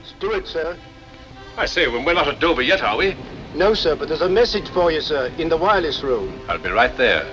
Steward, sir. I say, we're not at Dover yet, are we? No, sir, but there's a message for you, sir, in the wireless room. I'll be right there.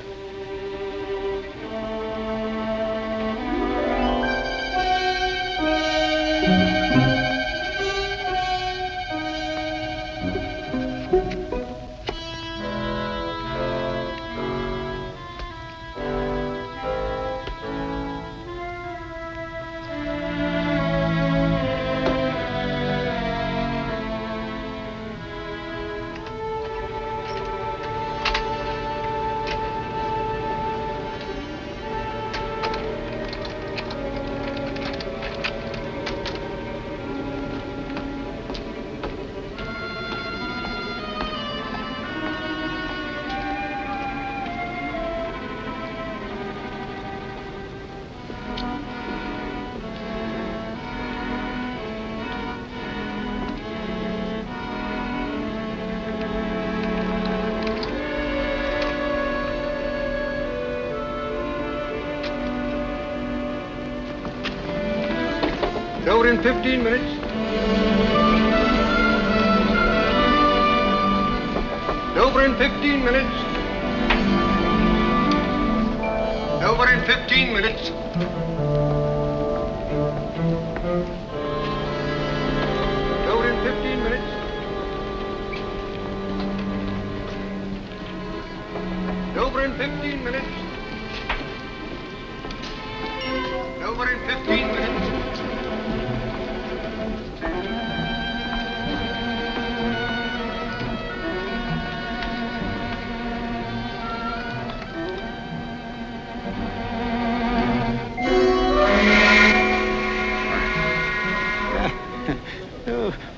Over in 15 minutes. Over in 15 minutes. Over in 15 minutes. Over in 15 minutes. Over in 15 minutes. Over in 15 minutes.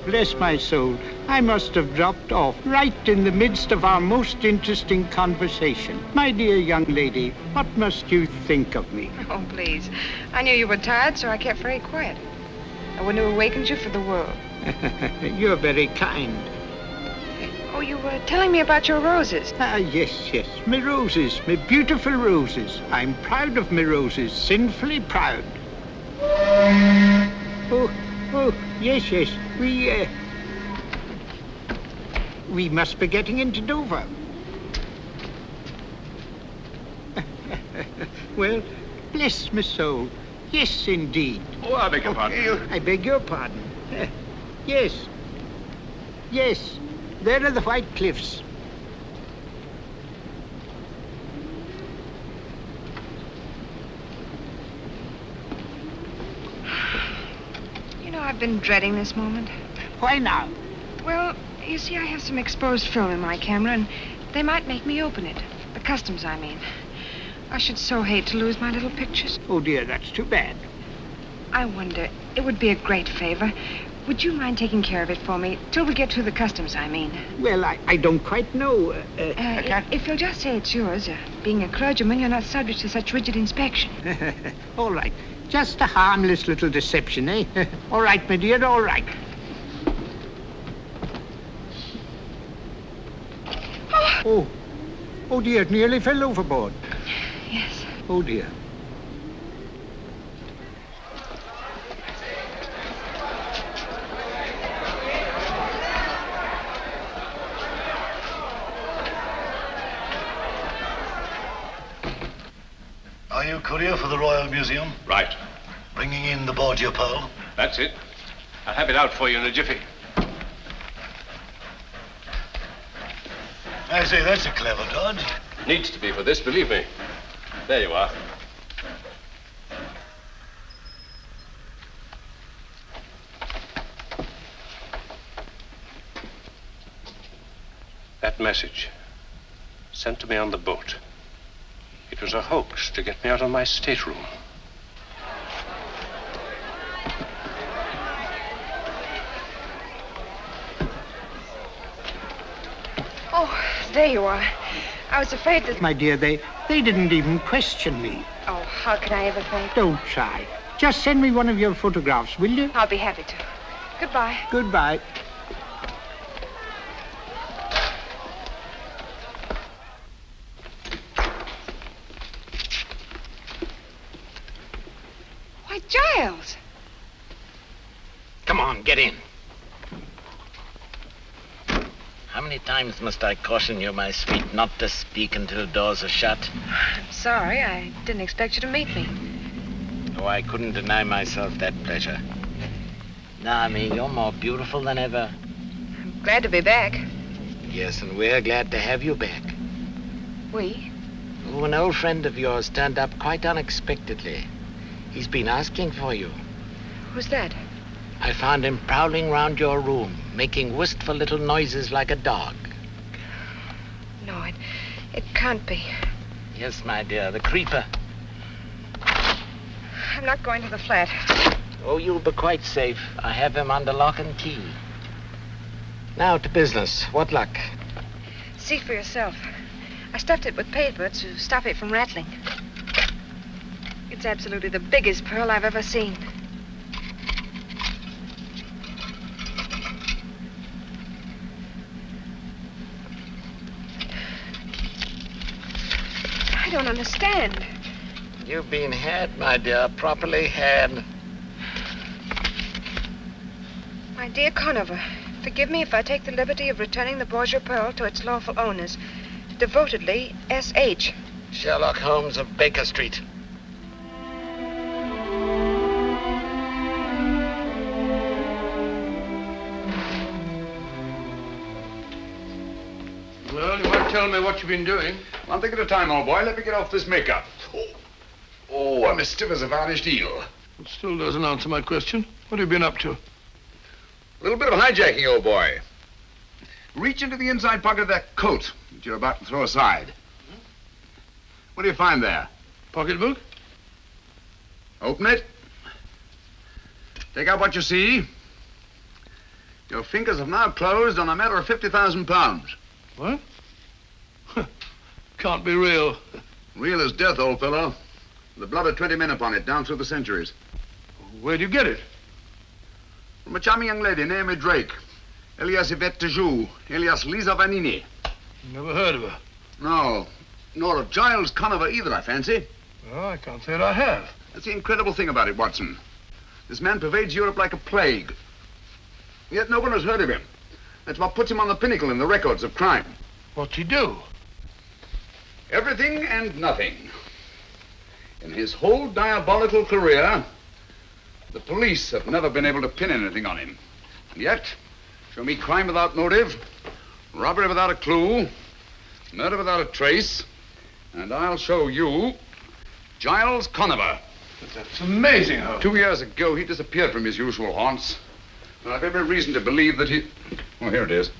Bless my soul, I must have dropped off right in the midst of our most interesting conversation. My dear young lady, what must you think of me? Oh, please. I knew you were tired, so I kept very quiet. I wouldn't have awakened you for the world. You're very kind. Oh, you were telling me about your roses. Yes, my roses, my beautiful roses. I'm proud of my roses, sinfully proud. Oh, yes, we must be getting into Dover. Well, bless my soul. Yes, indeed. Oh, I beg your pardon. I beg your pardon. Yes. There are the White Cliffs. I've been dreading this moment. Why now? Well, you see, I have some exposed film in my camera, and they might make me open it. The customs, I mean. I should so hate to lose my little pictures. Oh, dear, that's too bad. I wonder, it would be a great favor. Would you mind taking care of it for me, till we get through the customs, I mean? Well, I don't quite know. If you'll just say it's yours, being a clergyman, you're not subject to such rigid inspection. All right. Just a harmless little deception, eh? All right, my dear, all right. Oh, dear, it nearly fell overboard. Yes. Oh, dear. Are you courier for the Royal Museum? Right. Bringing in the Borgia pearl? That's it. I'll have it out for you in a jiffy. I say, that's a clever dodge. Needs to be for this, believe me. There you are. That message, sent to me on the boat. It was a hoax to get me out of my stateroom. Oh, there you are. I was afraid that... My dear, they didn't even question me. Oh, how can I ever thank... Don't try. Just send me one of your photographs, will you? I'll be happy to. Goodbye. Goodbye. Why, Giles! Come on, on, get in. How many times must I caution you, my sweet, not to speak until doors are shut? I'm sorry. I didn't expect you to meet me. Oh, I couldn't deny myself that pleasure. Naomi, you're more beautiful than ever. I'm glad to be back. Yes, and we're glad to have you back. We? Oh, an old friend of yours turned up quite unexpectedly. He's been asking for you. Who's that? I found him prowling round your room, making wistful little noises like a dog. No, it can't be. Yes, my dear, the creeper. I'm not going to the flat. Oh, you'll be quite safe. I have him under lock and key. Now to business. What luck? See for yourself. I stuffed it with paper to stop it from rattling. It's absolutely the biggest pearl I've ever seen. I don't understand. You've been had, my dear, properly had. My dear Conover, forgive me if I take the liberty of returning the Borgia pearl to its lawful owners. Devotedly, S.H. Sherlock Holmes of Baker Street. Well, you might tell me what you've been doing. One thing at a time, old boy. Let me get off this makeup. Oh, I'm as stiff as a varnished eel. It still doesn't answer my question. What have you been up to? A little bit of hijacking, old boy. Reach into the inside pocket of that coat that you're about to throw aside. What do you find there? Pocketbook? Open it. Take out what you see. Your fingers have now closed on a matter of 50,000 pounds. What? Can't be real. Real as death, old fellow. The blood of 20 men upon it, down through the centuries. Where'd you get it? From a charming young lady named Drake. Elias Yvette Joux, alias Lisa Vanini. Never heard of her. No, nor of Giles Conover either, I fancy. Well, I can't say that I have. That's the incredible thing about it, Watson. This man pervades Europe like a plague. Yet no one has heard of him. That's what puts him on the pinnacle in the records of crime. What's he do? Everything and nothing. In his whole diabolical career, the police have never been able to pin anything on him. And yet, show me crime without motive, robbery without a clue, murder without a trace, and I'll show you Giles Conover. That's amazing, Holmes. 2 years ago, he disappeared from his usual haunts. And I've every reason to believe that he... Oh, here it is.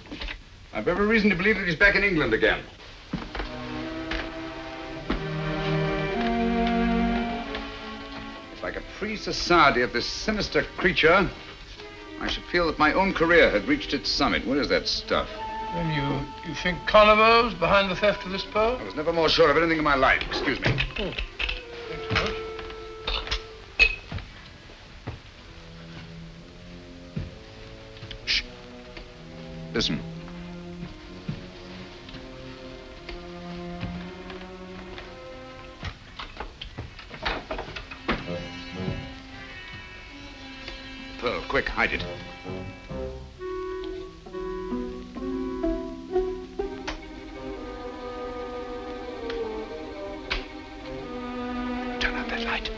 I've every reason to believe that he's back in England again. If I could free society of this sinister creature, I should feel that my own career had reached its summit. What is that stuff? Then you think Conover's behind the theft of this pearl? I was never more sure of anything in my life. Excuse me. Thanks so much. Shh. Listen. Pearl, quick, hide it. Turn on that light.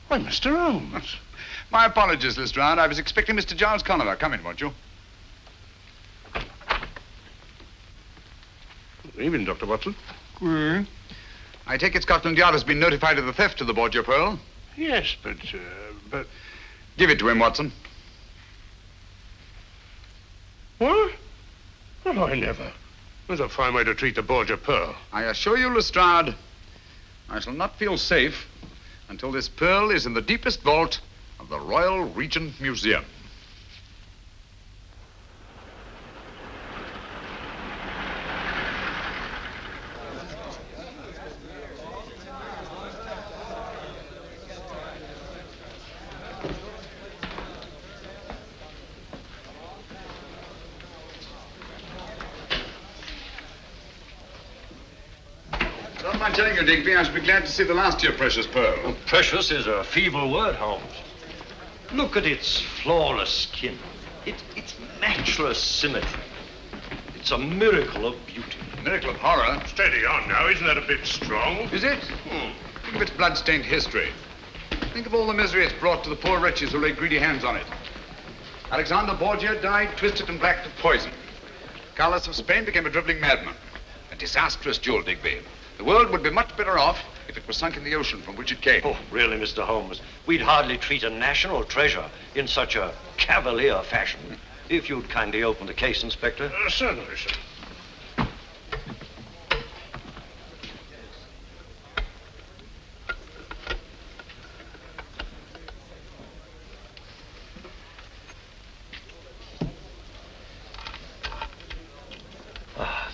Why, Mr. Holmes. My apologies, Lestrade. I was expecting Mr. Giles Conover. Come in, won't you? Good evening, Dr. Watson. I take it Scotland Yard has been notified of the theft of the Borgia pearl. Yes, but... Give it to him, Watson. What? Well, I never. That's a fine way to treat the Borgia pearl. I assure you, Lestrade, I shall not feel safe until this pearl is in the deepest vault of the Royal Regent Museum. mind telling you, Digby, I should be glad to see the last of your precious pearl. Oh, precious is a feeble word, Holmes. Look at its flawless skin. Its matchless symmetry. It's a miracle of beauty. Miracle of horror. Steady on now. Isn't that a bit strong? Is it? Think of its blood-stained history. Think of all the misery it's brought to the poor wretches who laid greedy hands on it. Alexander Borgia died twisted and black to poison. Carlos of Spain became a driveling madman. A disastrous jewel, Digby. The world would be much better off if it were sunk in the ocean from which it came. Oh, really, Mr. Holmes? We'd hardly treat a national treasure in such a cavalier fashion. If you'd kindly open the case, Inspector. Certainly, sir.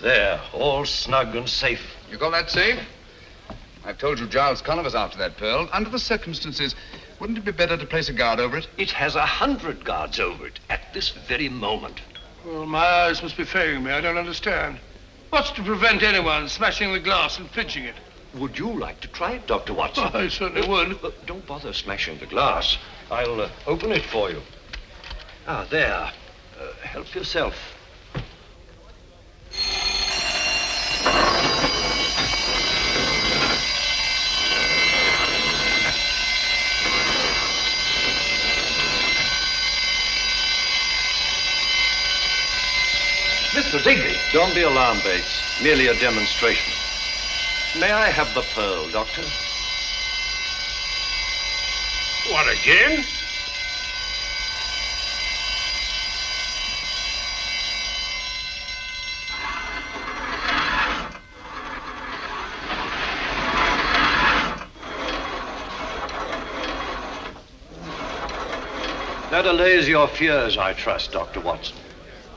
There, all snug and safe. You call that safe? I've told you Giles Conniver's after that pearl. Under the circumstances, wouldn't it be better to place a guard over it? It has 100 guards over it at this very moment. Well, my eyes must be failing me. I don't understand. What's to prevent anyone smashing the glass and pinching it? Would you like to try it, Dr. Watson? I certainly would. Don't bother smashing the glass. I'll open it for you. Ah, there. Help yourself. Mr. Digby. Don't be alarmed, Bates. Merely a demonstration. May I have the pearl, Doctor? What, again? That allays your fears, I trust, Dr. Watson.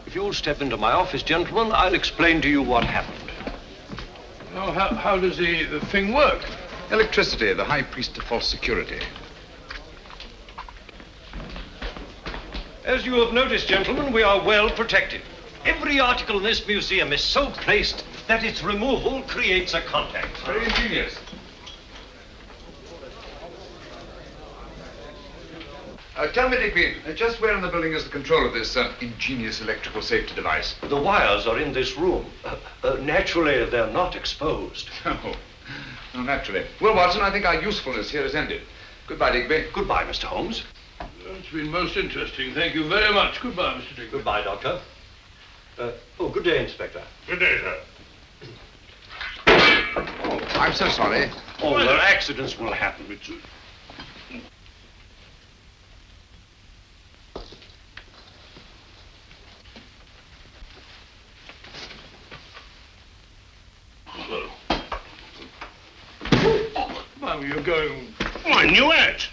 If you'll step into my office, gentlemen, I'll explain to you what happened. Oh, how does the thing work? Electricity, the high priest of false security. As you have noticed, gentlemen, we are well protected. Every article in this museum is so placed that its removal creates a contact. Very ingenious. Tell me, Digby, just where in the building is the control of this ingenious electrical safety device? The wires are in this room. Naturally, they're not exposed. Oh, no, naturally. Well, Watson, I think our usefulness here is ended. Goodbye, Digby. Goodbye, Mr. Holmes. It's been most interesting. Thank you very much. Goodbye, Mr. Digby. Goodbye, Doctor. Good day, Inspector. Good day, sir. Oh, I'm so sorry. Oh, well, accidents will happen. Well, you're going... Oh, I knew it!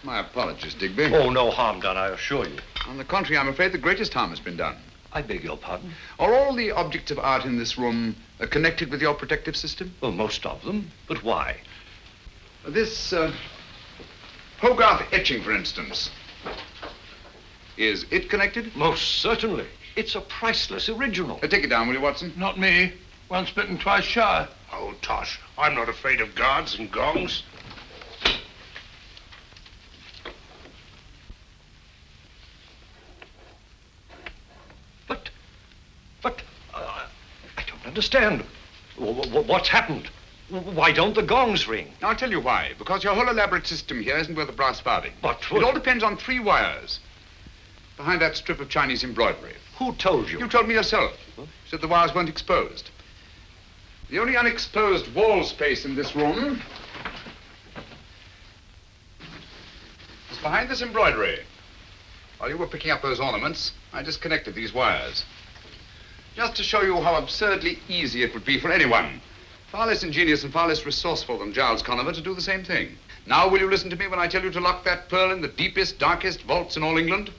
My apologies, Digby. Oh, no harm done, I assure you. On the contrary, I'm afraid the greatest harm has been done. I beg your pardon? Are all the objects of art in this room connected with your protective system? Well, most of them. But why? This Hogarth etching, for instance. Is it connected? Most certainly. It's a priceless original. Take it down, will you, Watson? Not me. Once bitten, twice shy. Oh, tosh. I'm not afraid of guards and gongs. But I don't understand. What's happened? Why don't the gongs ring? I'll tell you why. Because your whole elaborate system here isn't worth a brass farthing. But it all depends on 3 wires. Behind that strip of Chinese embroidery. Who told you? You told me yourself. You said the wires weren't exposed. The only unexposed wall space in this room is behind this embroidery. While you were picking up those ornaments, I disconnected these wires. Just to show you how absurdly easy it would be for anyone, far less ingenious and far less resourceful than Giles Conniver, to do the same thing. Now, will you listen to me when I tell you to lock that pearl in the deepest, darkest vaults in all England?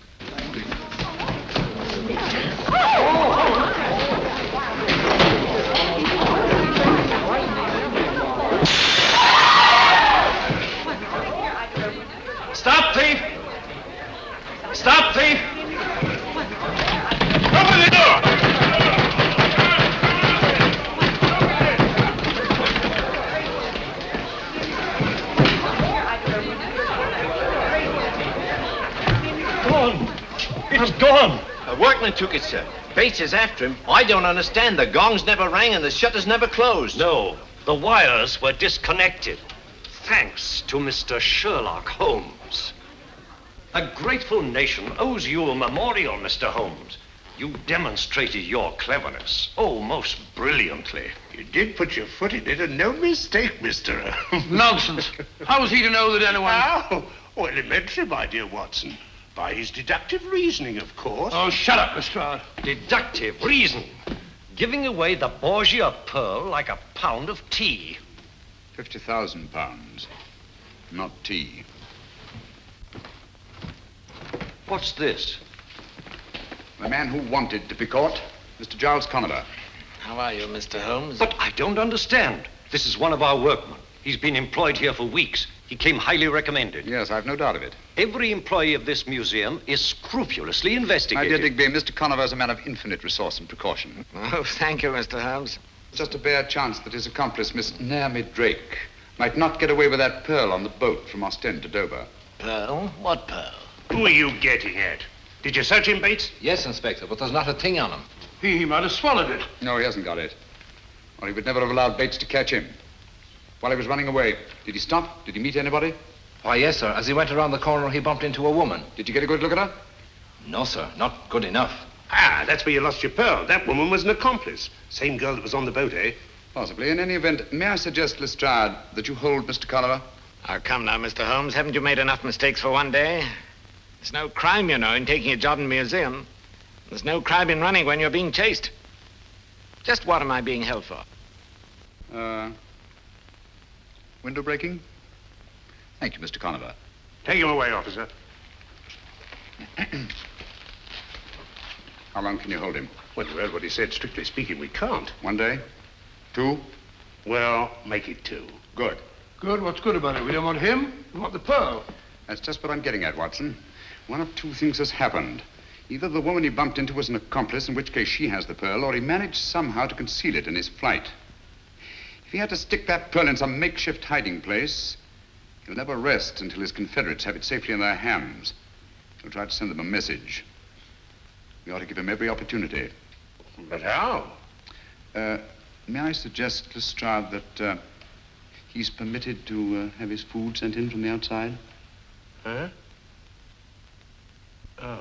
Stop, thief! Stop, thief! Open the door! gone. It's gone. A workman took it, sir. Bates is after him. I don't understand. The gongs never rang and the shutters never closed. No, the wires were disconnected. Thanks to Mr. Sherlock Holmes. A grateful nation owes you a memorial, Mr. Holmes. You demonstrated your cleverness. Oh, most brilliantly. You did put your foot in it, and no mistake, Mr. Holmes. Nonsense. How was he to know that anyone... How? Oh, elementary, my dear Watson. By his deductive reasoning, of course. Oh, shut up, Lestrade. Deductive reasoning. Giving away the Borgia pearl like a pound of tea. 50,000 pounds. Not tea. What's this? The man who wanted to be caught, Mr. Giles Conover. How are you, Mr. Holmes? But I don't understand. This is one of our workmen. He's been employed here for weeks. He came highly recommended. Yes, I've no doubt of it. Every employee of this museum is scrupulously investigated. My dear Digby, Mr. Conover is a man of infinite resource and precaution. Oh, thank you, Mr. Holmes. It's just a bare chance that his accomplice, Miss Naomi Drake, might not get away with that pearl on the boat from Ostend to Dover. Pearl? What pearl? Who are you getting at? Did you search him, Bates? Yes, Inspector, but there's not a thing on him. He might have swallowed it. No, he hasn't got it. Or he would never have allowed Bates to catch him. While he was running away, did he stop? Did he meet anybody? Why, yes, sir. As he went around the corner, he bumped into a woman. Did you get a good look at her? No, sir. Not good enough. Ah, that's where you lost your pearl. That woman was an accomplice. Same girl that was on the boat, eh? Possibly. In any event, may I suggest, Lestrade, that you hold Mr. Conover? Oh, come now, Mr. Holmes. Haven't you made enough mistakes for one day? There's no crime, you know, in taking a job in a museum. There's no crime in running when you're being chased. Just what am I being held for? Window breaking? Thank you, Mr. Conover. Take him away, officer. How long can you hold him? Well, you heard what he said. Strictly speaking, we can't. 1 day? 2? Well, make it 2. Good. Good? What's good about it? We don't want him. We want the pearl. That's just what I'm getting at, Watson. One of two things has happened. Either the woman he bumped into was an accomplice, in which case she has the pearl, or he managed somehow to conceal it in his flight. If he had to stick that pearl in some makeshift hiding place, he'll never rest until his Confederates have it safely in their hands. He'll try to send them a message. We ought to give him every opportunity. But how? May I suggest, Lestrade, that he's permitted to have his food sent in from the outside? Huh? Oh.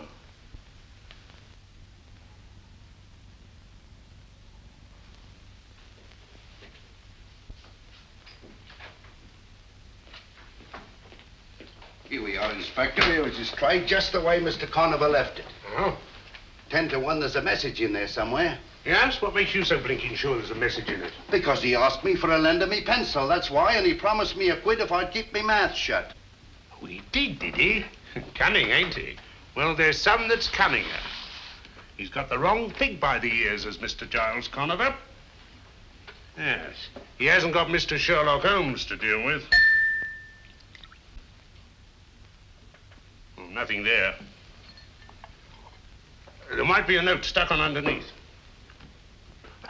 Here we are, Inspector. Here was his tray, just the way Mr. Conover left it. Oh? 10 to 1, there's a message in there somewhere. Yes? What makes you so blinking sure there's a message in it? Because he asked me for a lend of me pencil, that's why, and he promised me a quid if I'd keep me mouth shut. Oh, he did he? Cunning, ain't he? Well, there's some that's cunninger. He's got the wrong pig by the ears, as Mr. Giles Conover. Yes. He hasn't got Mr. Sherlock Holmes to deal with. Oh, nothing there. There might be a note stuck on underneath.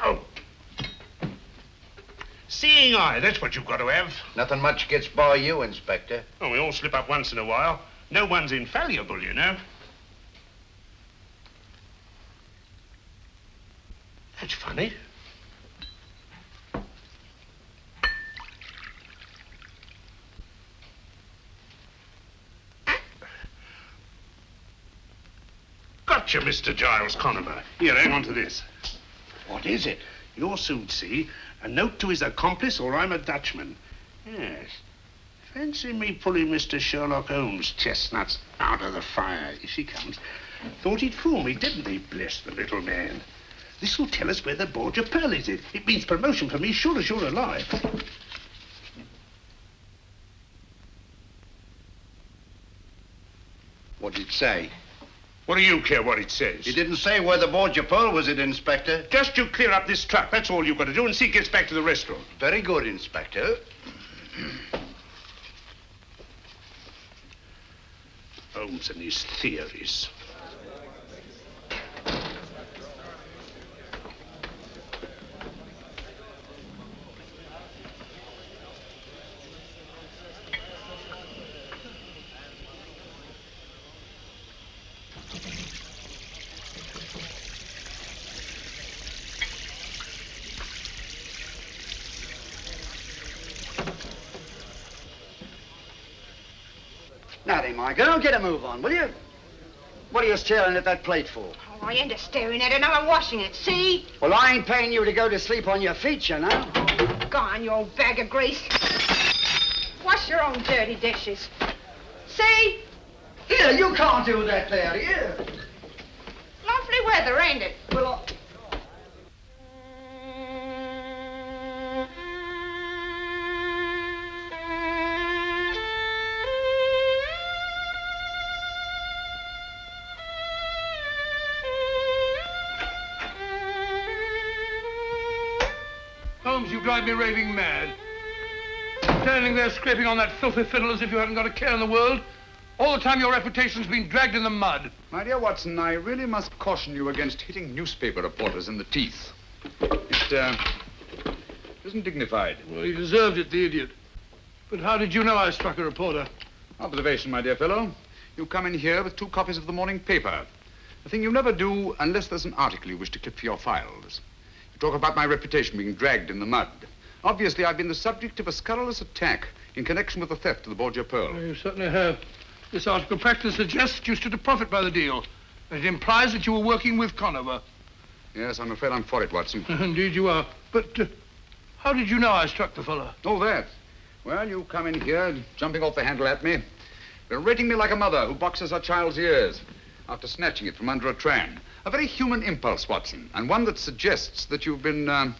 Oh. Seeing eye, that's what you've got to have. Nothing much gets by you, Inspector. Oh, we all slip up once in a while. No one's infallible, you know. That's funny. Gotcha, Mr. Giles Conover. Here, hang on to this. What is it? You'll soon see. A note to his accomplice, or I'm a Dutchman. Yes. Fancy me pulling Mr. Sherlock Holmes' chestnuts out of the fire. Here she comes. Thought he'd fool me, didn't he? Bless the little man. This'll tell us where the Borgia pearl is. It means promotion for me, sure as you're alive. What did it say? What do you care what it says? He didn't say where the Borgia pearl was, it, Inspector. Just you clear up this truck. That's all you've got to do, and see it gets back to the restaurant. Very good, Inspector. Holmes and his theories. Now then, my girl, get a move on, will you? What are you staring at that plate for? Oh, I ain't staring at it. Now I'm washing it. See? Well, I ain't paying you to go to sleep on your feet, you know. Go on, you old bag of grease. Wash your own dirty dishes. See? Here, you can't do that there, here. Lovely weather, ain't it? Well, Holmes, you drive me raving mad. Standing there scraping on that filthy fiddle as if you hadn't got a care in the world. All the time your reputation's been dragged in the mud. My dear Watson, I really must caution you against hitting newspaper reporters in the teeth. It isn't dignified. Well, he deserved it, the idiot. But how did you know I struck a reporter? Observation, my dear fellow. You come in here with 2 copies of the morning paper. A thing you never do unless there's an article you wish to clip for your files. You talk about my reputation being dragged in the mud. Obviously, I've been the subject of a scurrilous attack in connection with the theft of the Borgia Pearl. Well, you certainly have. This article practically suggests that you stood to profit by the deal. And it implies that you were working with Conover. Yes, I'm afraid I'm for it, Watson. Indeed you are. But how did you know I struck the fellow? Oh, that. Well, you come in here, jumping off the handle at me, berating me like a mother who boxes her child's ears after snatching it from under a tram. A very human impulse, Watson, and one that suggests that you've been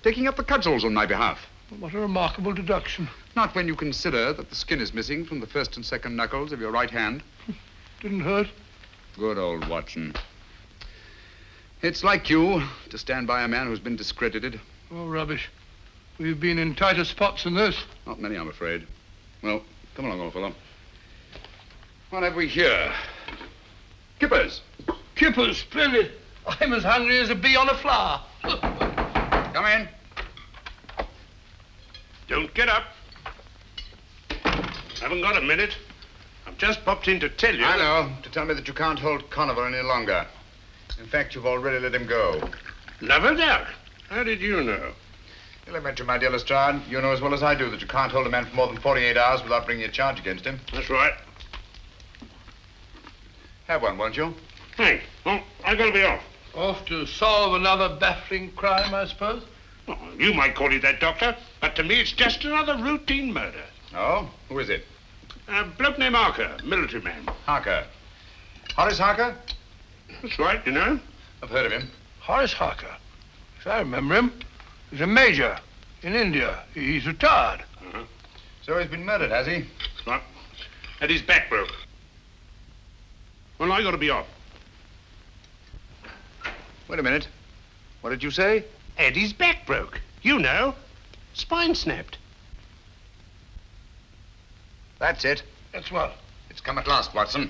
taking up the cudgels on my behalf. What a remarkable deduction. Not when you consider that the skin is missing from the first and second knuckles of your right hand. Didn't hurt? Good old Watson. It's like you to stand by a man who's been discredited. Oh, rubbish. We've been in tighter spots than this. Not many, I'm afraid. Well, come along, old fellow. What have we here? Kippers. Kippers, splendid. I'm as hungry as a bee on a flower. Come in. Don't get up. Haven't got a minute. I've just popped in to tell you. I know. To tell me that you can't hold Conover any longer. In fact, you've already let him go. Never doubt. How did you know? Elementary, my dear Lestrade. You know as well as I do that you can't hold a man for more than 48 hours without bringing a charge against him. That's right. Have one, won't you? Thanks. Well, I've got to be off. Off to solve another baffling crime, I suppose? Oh, you might call it that, Doctor, but to me it's just another routine murder. Oh? Who is it? A bloke named Harker, military man. Harker. Horace Harker? That's right, you know. I've heard of him. Horace Harker. Yes, I remember him. He's a major in India. He's retired. Uh-huh. So he's been murdered, has he? Right. And his back broke. Well, I got to be off. Wait a minute. What did you say? Eddie's back broke. You know. Spine snapped. That's it. That's what? It's come at last, Watson.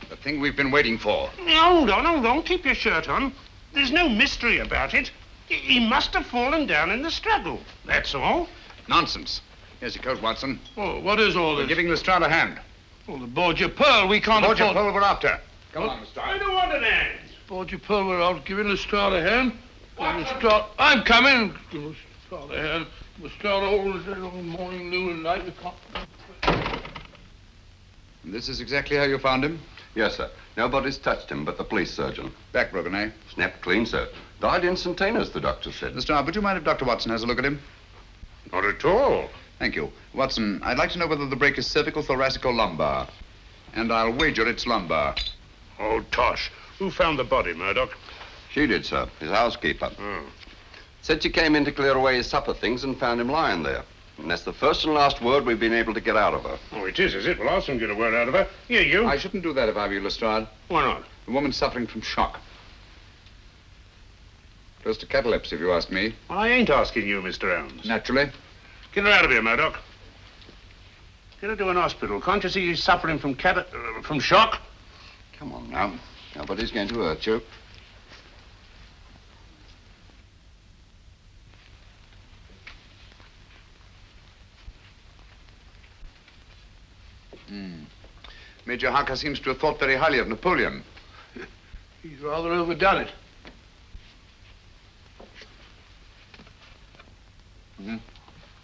The thing we've been waiting for. Hold on. Keep your shirt on. There's no mystery about it. He must have fallen down in the struggle. That's all. Nonsense. Here's your coat, Watson. Oh, what is all We're this? giving Lestrade a hand. Oh, the Borgia Pearl. We can't Borgia afford... Pearl we're after. Come Oh, on, Lestrade. I don't want an hand. Borgia Pearl, we're out giving Lestrade a hand. Lestrade... I'm coming. Give Lestrade a hand. Lestrade all the morning, noon, and night. We can't... And this is exactly how you found him? Yes, sir. Nobody's touched him but the police surgeon. Back broken, eh? Snapped clean, sir. Died instantaneous, the doctor said. Lestrade, would you mind if Dr. Watson has a look at him? Not at all. Thank you. Watson, I'd like to know whether the break is cervical, thoracic, or lumbar. And I'll wager it's lumbar. Oh, tosh. Who found the body, Murdoch? She did, sir. His housekeeper. Oh. Said she came in to clear away his supper things and found him lying there. And that's the first and last word we've been able to get out of her. Oh, it is it? Well, I'll soon get a word out of her. Here, you. I shouldn't do that if I were you, Lestrade. Why not? The woman's suffering from shock. Close to catalepsy, if you ask me. Well, I ain't asking you, Mr. Holmes. Naturally. Get her out of here, Murdoch. Get her to an hospital. Can't you see she's suffering from from shock? Come on now. Nobody's going to hurt you. Major Harker seems to have thought very highly of Napoleon. He's rather overdone it.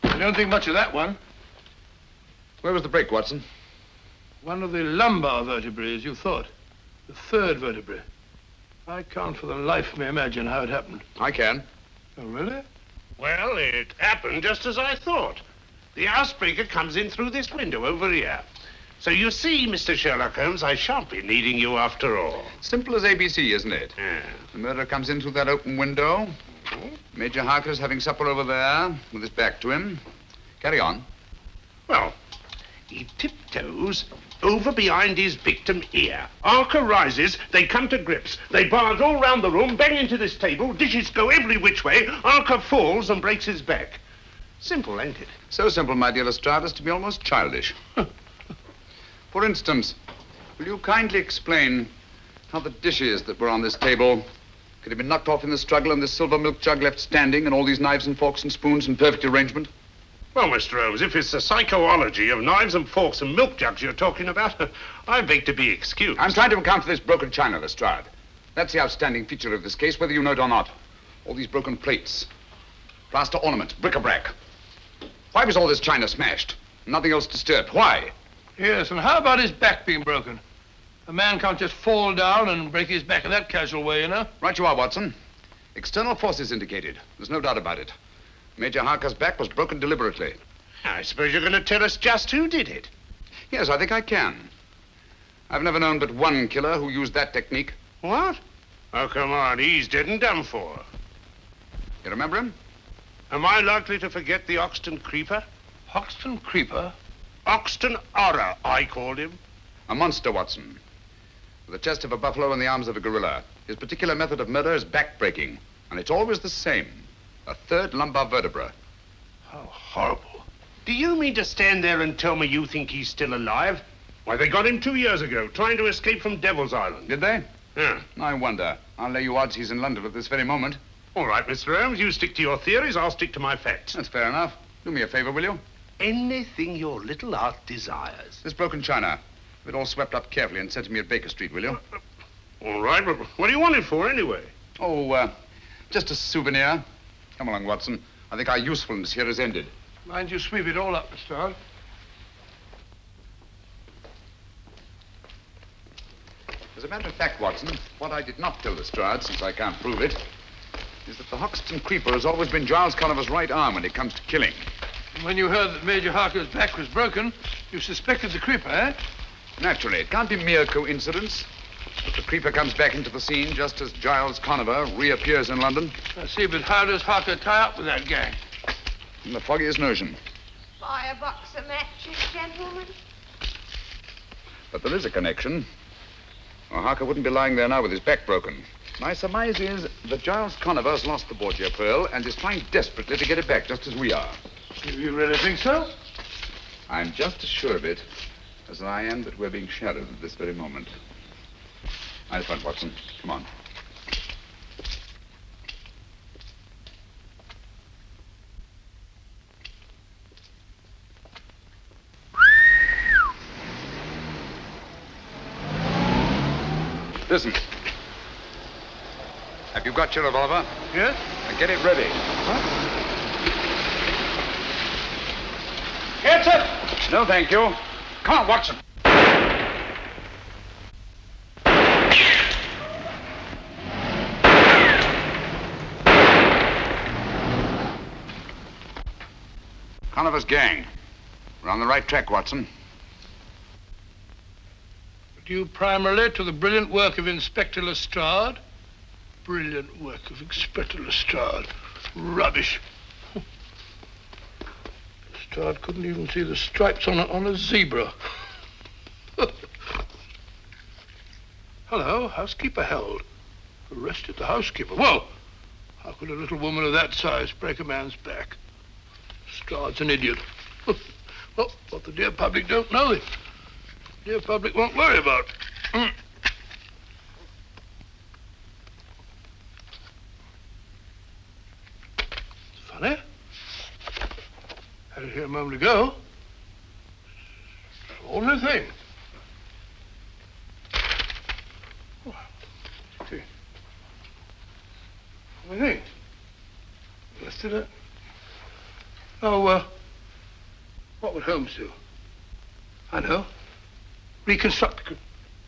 I don't think much of that one. Where was the break, Watson? One of the lumbar vertebrae, as you thought. The third vertebrae. I can't for the life of me imagine how it happened. I can. Oh, really? Well, it happened just as I thought. The housebreaker comes in through this window over here. So you see, Mr. Sherlock Holmes, I shan't be needing you after all. Simple as ABC, isn't it? Yeah. The murderer comes in through that open window. Major Harker's having supper over there with his back to him. Carry on. Well, he tiptoes over behind his victim ear. Harker rises, they come to grips. They barge all round the room, bang into this table, dishes go every which way. Harker falls and breaks his back. Simple, ain't it? So simple, my dear Lestrade, as to be almost childish. For instance, will you kindly explain how the dishes that were on this table could have been knocked off in the struggle and this silver milk jug left standing and all these knives and forks and spoons in perfect arrangement? Well, Mr. Holmes, if it's the psychology of knives and forks and milk jugs you're talking about, I beg to be excused. I'm trying to account for this broken china, Lestrade. That's the outstanding feature of this case, whether you know it or not. All these broken plates, plaster ornaments, bric-a-brac. Why was all this china smashed? Nothing else disturbed. Why? Yes, and how about his back being broken? A man can't just fall down and break his back in that casual way, you know? Right you are, Watson. External forces indicated. There's no doubt about it. Major Harker's back was broken deliberately. I suppose you're going to tell us just who did it. Yes, I think I can. I've never known but one killer who used that technique. What? Oh, come on, he's dead and done for. You remember him? Am I likely to forget the Oxton Creeper? Hoxton Creeper? Oxton Horror, I called him. A monster, Watson. With the chest of a buffalo and the arms of a gorilla. His particular method of murder is back-breaking. And it's always the same. A third lumbar vertebra. How horrible. Do you mean to stand there and tell me you think he's still alive? Why, they got him 2 years ago, trying to escape from Devil's Island. Did they? Yeah. I wonder. I'll lay you odds he's in London at this very moment. All right, Mr. Holmes, you stick to your theories, I'll stick to my facts. That's fair enough. Do me a favor, will you? Anything your little art desires. This broken china. Have it all swept up carefully and sent to me at Baker Street, will you? All right, but what do you want it for, anyway? Oh, just a souvenir. Come along, Watson. I think our usefulness here is ended. Mind you sweep it all up, Lestrade. As a matter of fact, Watson, what I did not tell Lestrade, since I can't prove it, is that the Hoxton Creeper has always been Giles Conover's right arm when it comes to killing. When you heard that Major Harker's back was broken, you suspected the creeper, eh? Naturally, it can't be mere coincidence that the creeper comes back into the scene just as Giles Conover reappears in London. I see, but how does Harker tie up with that gang? In the foggiest notion. Buy a box of matches, gentlemen. But there is a connection. Or Harker wouldn't be lying there now with his back broken. My surmise is that Giles Conover's lost the Borgia pearl and is trying desperately to get it back, just as we are. You really think so? I'm just as sure of it as I am that we're being shadowed at this very moment. I'll front, Watson. Come on. Listen. Have you got your revolver? Yes? Then get it ready. Huh? Get it! No, thank you. Come on, Watson. Conover's gang. We're on the right track, Watson. Due primarily to the brilliant work of Inspector Lestrade. Brilliant work of Inspector Lestrade. Rubbish. Lestrade couldn't even see the stripes on a zebra. Hello, housekeeper held. Arrested the housekeeper. Well, how could a little woman of that size break a man's back? Lestrade's an idiot. Well, what the dear public don't know, the dear public won't worry about. It's funny. Had it here a moment ago. It's the only thing. I think. Let's do that. Oh, what would Holmes do? I know. Reconstruct it.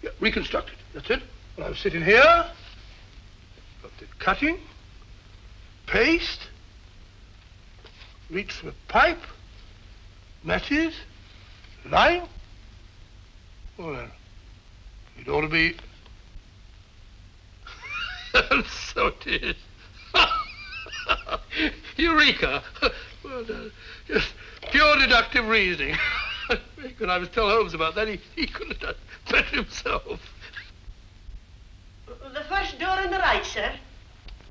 Yeah, reconstruct it. That's it. Well, I was sitting here, got the cutting, paste, reach for a pipe, matches, line. Well, then, it ought to be... So it is. Eureka! Well done. Just pure deductive reasoning. When I was telling Holmes about that, he couldn't have done better himself. The first door on the right, sir.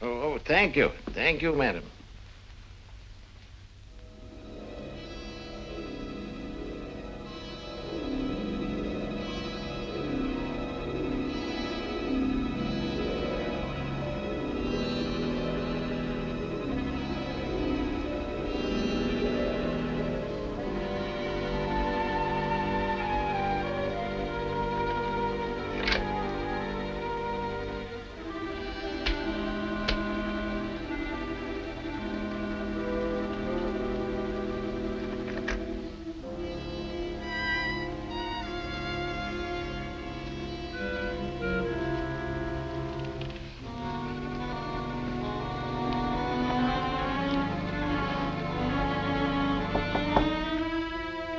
Oh, thank you. Thank you, madam.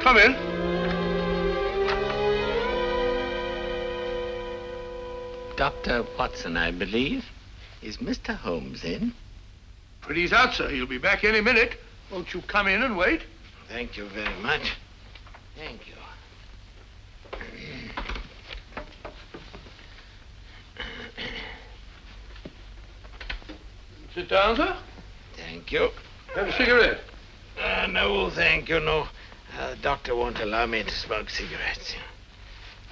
Come in. Dr. Watson, I believe. Is Mr. Holmes in? Pretty's out, sir. He'll be back any minute. Won't you come in and wait? Thank you very much. Thank you. Sit down, sir. Thank you. Have a cigarette. No, thank you, no. The doctor won't allow me to smoke cigarettes.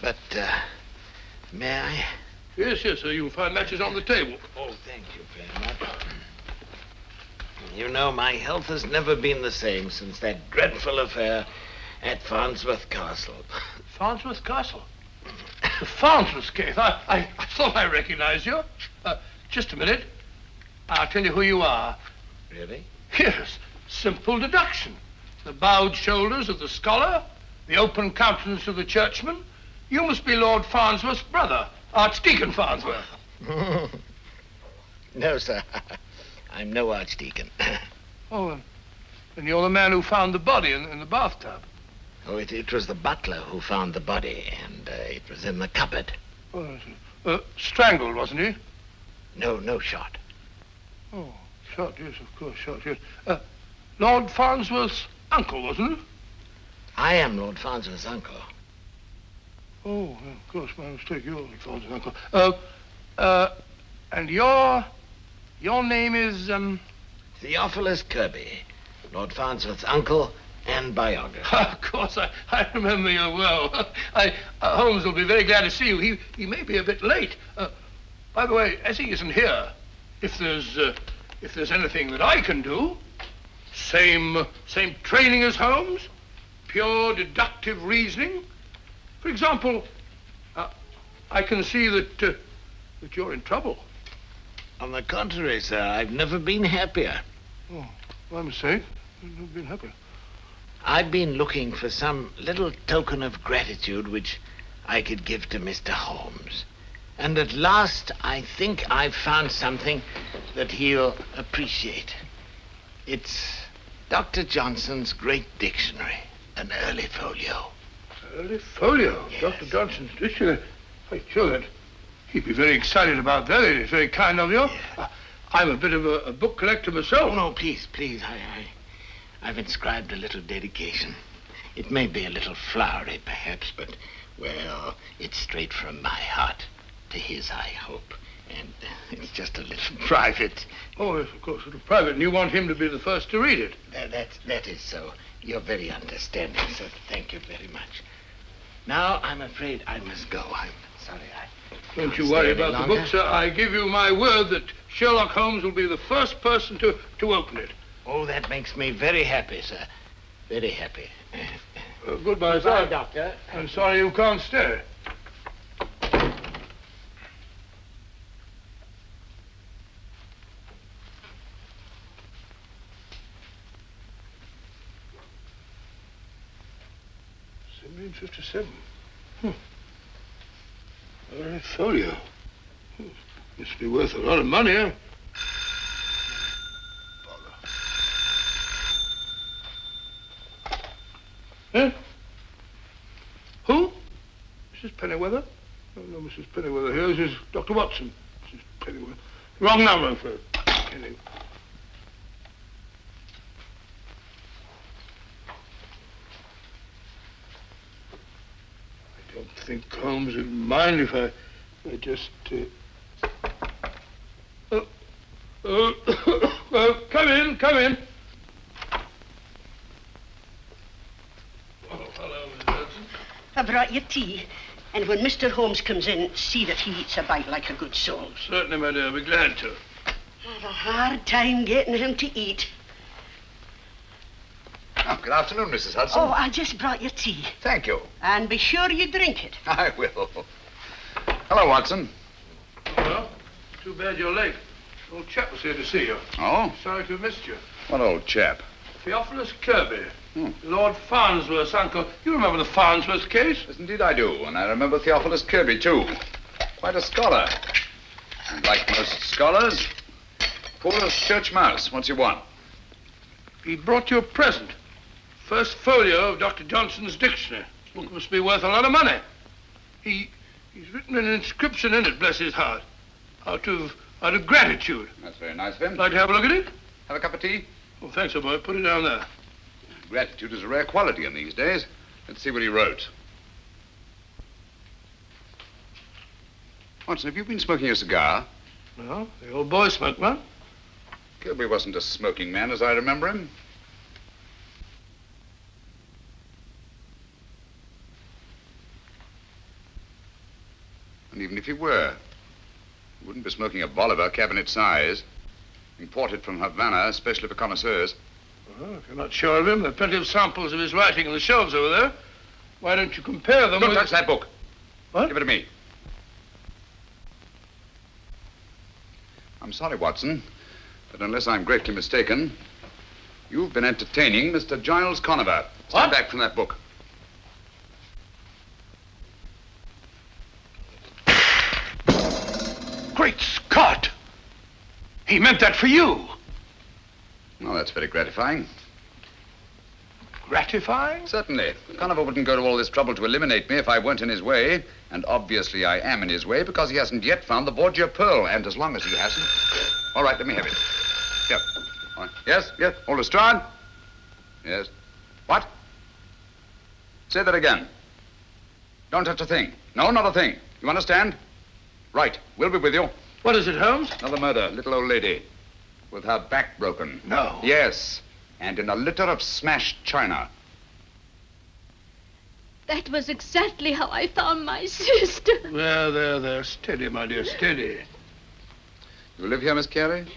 But, may I? Yes, yes, sir. You'll find matches on the table. Oh, thank you very much. You know, my health has never been the same since that dreadful affair at Farnsworth Castle. Farnsworth Castle? The Farnsworth case. I thought I recognized you. Just a minute. I'll tell you who you are. Really? Yes. Simple deduction. The bowed shoulders of the scholar, the open countenance of the churchman. You must be Lord Farnsworth's brother, Archdeacon Farnsworth. No, sir. I'm no archdeacon. Oh, and you're the man who found the body in the bathtub. Oh, it was the butler who found the body, and it was in the cupboard. Oh, strangled, wasn't he? No shot. Oh, shot, yes, of course, shot, yes. Lord Farnsworth's uncle, wasn't he? I am Lord Farnsworth's uncle. Oh, well, of course, my mistake. You're Lord Farnsworth's uncle. And your name is, Theophilus Kirby, Lord Farnsworth's uncle and biographer. Of course, I remember you well. Holmes will be very glad to see you. He may be a bit late. By the way, as he isn't here, if there's anything that I can do, same training as Holmes, pure deductive reasoning. For example, I can see that you're in trouble. On the contrary, sir, I've never been happier. Oh, my mistake. I've never been happier. I've been looking for some little token of gratitude which I could give to Mr. Holmes. And at last, I think I've found something that he'll appreciate. It's Dr. Johnson's great dictionary, an early folio. Early folio? Yes. Dr. Johnson's dictionary? I'm sure that he'd be very excited about that. It's very kind of you. Yeah. I'm a bit of a book collector myself. Oh, no, please. I've inscribed a little dedication. It may be a little flowery, perhaps, but, well, it's straight from my heart to his, I hope. And it's just a little private. Oh, yes, of course, a little private. And you want him to be the first to read it? That is so. You're very understanding, sir. Thank you very much. Now, I'm afraid I must go. I'm sorry Don't you worry about the book, sir. I give you my word that Sherlock Holmes will be the first person to open it. Oh, that makes me very happy, sir. Very happy. Goodbye, sir. Doctor. I'm sorry you can't stay. 1857. All right, folio. Must be worth a lot of money, huh? Huh? Who? Mrs. Pennyweather? Oh, no, Mrs. Pennyweather here. This is Dr. Watson. Mrs. Pennyweather. Wrong number for Penny. I don't think Holmes would mind if I just... come in, come in. Oh, hello, Miss Hudson. I brought you tea. And when Mr. Holmes comes in, see that he eats a bite like a good soul. Certainly, my dear. I'll be glad to. I have a hard time getting him to eat. Oh, good afternoon, Mrs. Hudson. Oh, I just brought you tea. Thank you. And be sure you drink it. I will. Hello, Watson. Well, too bad you're late. Old chap was here to see you. Oh? Sorry to have missed you. What old chap? Theophilus Kirby. Lord Farnsworth's uncle. You remember the Farnsworth case? Yes, indeed I do. And I remember Theophilus Kirby, too. Quite a scholar. And like most scholars, poor as church mouse. What's he want? He brought you a present. First folio of Dr. Johnson's dictionary. Book must be worth a lot of money. He's written an inscription in it, bless his heart. Out of gratitude. That's very nice of him. Like to have a look at it? Have a cup of tea? Oh, thanks, old boy. Put it down there. Gratitude is a rare quality in these days. Let's see what he wrote. Watson, have you been smoking a cigar? No, the old boy smoked one. Kirby wasn't a smoking man, as I remember him. And even if he were, he wouldn't be smoking a Bolivar cabinet size, imported from Havana, especially for connoisseurs. Well, if you're not sure of him, there are plenty of samples of his writing on the shelves over there. Why don't you compare them Don't with... touch that book. What? Give it to me. I'm sorry, Watson, but unless I'm greatly mistaken, you've been entertaining Mr. Giles Conover. Stand back from that book. Great Scott! He meant that for you. Well, that's very gratifying. Gratifying? Certainly. Conover wouldn't go to all this trouble to eliminate me if I weren't in his way. And obviously I am in his way because he hasn't yet found the Borgia pearl. And as long as he hasn't... All right, let me have it. Here. All right. Yes, yes. Hold Lestrade. Yes. What? Say that again. Don't touch a thing. No, not a thing. You understand? Right. We'll be with you. What is it, Holmes? Another murder. Little old lady. With her back broken. No. Yes. And in a litter of smashed china. That was exactly how I found my sister. There. Steady, my dear, steady. You live here, Miss Carey?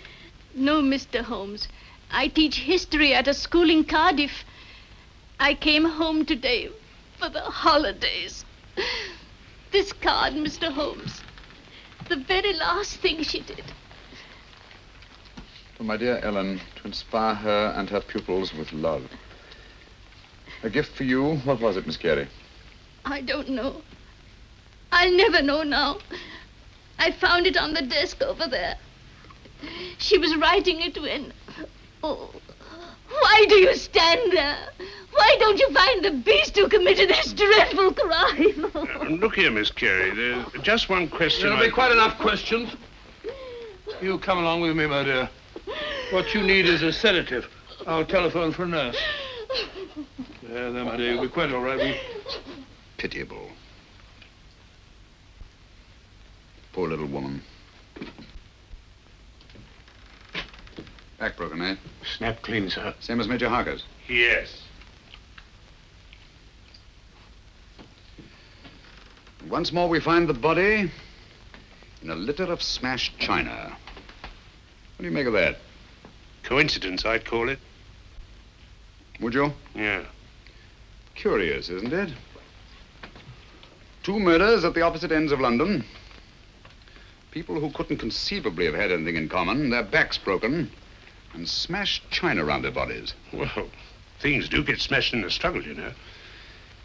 No, Mr. Holmes. I teach history at a school in Cardiff. I came home today for the holidays. This card, Mr. Holmes. The very last thing she did. For my dear Ellen, to inspire her and her pupils with love. A gift for you. What was it, Miss Carey? I don't know. I'll never know now. I found it on the desk over there. She was writing it when... Oh, why do you stand there? Why don't you find the beast who committed this dreadful crime? Look here, Miss Carey. There's just one question. There'll be quite enough questions. You come along with me, my dear. What you need is a sedative. I'll telephone for a nurse. There, my dear. You'll be quite all right. Pitiable. Poor little woman. Back broken, eh? Snap clean, sir. Same as Major Harker's? Yes. Once more we find the body in a litter of smashed china. What do you make of that? Coincidence, I'd call it. Would you? Yeah. Curious, isn't it? Two murders at the opposite ends of London. People who couldn't conceivably have had anything in common, their backs broken, and smashed china around their bodies. Well, things do get smashed in a struggle, you know.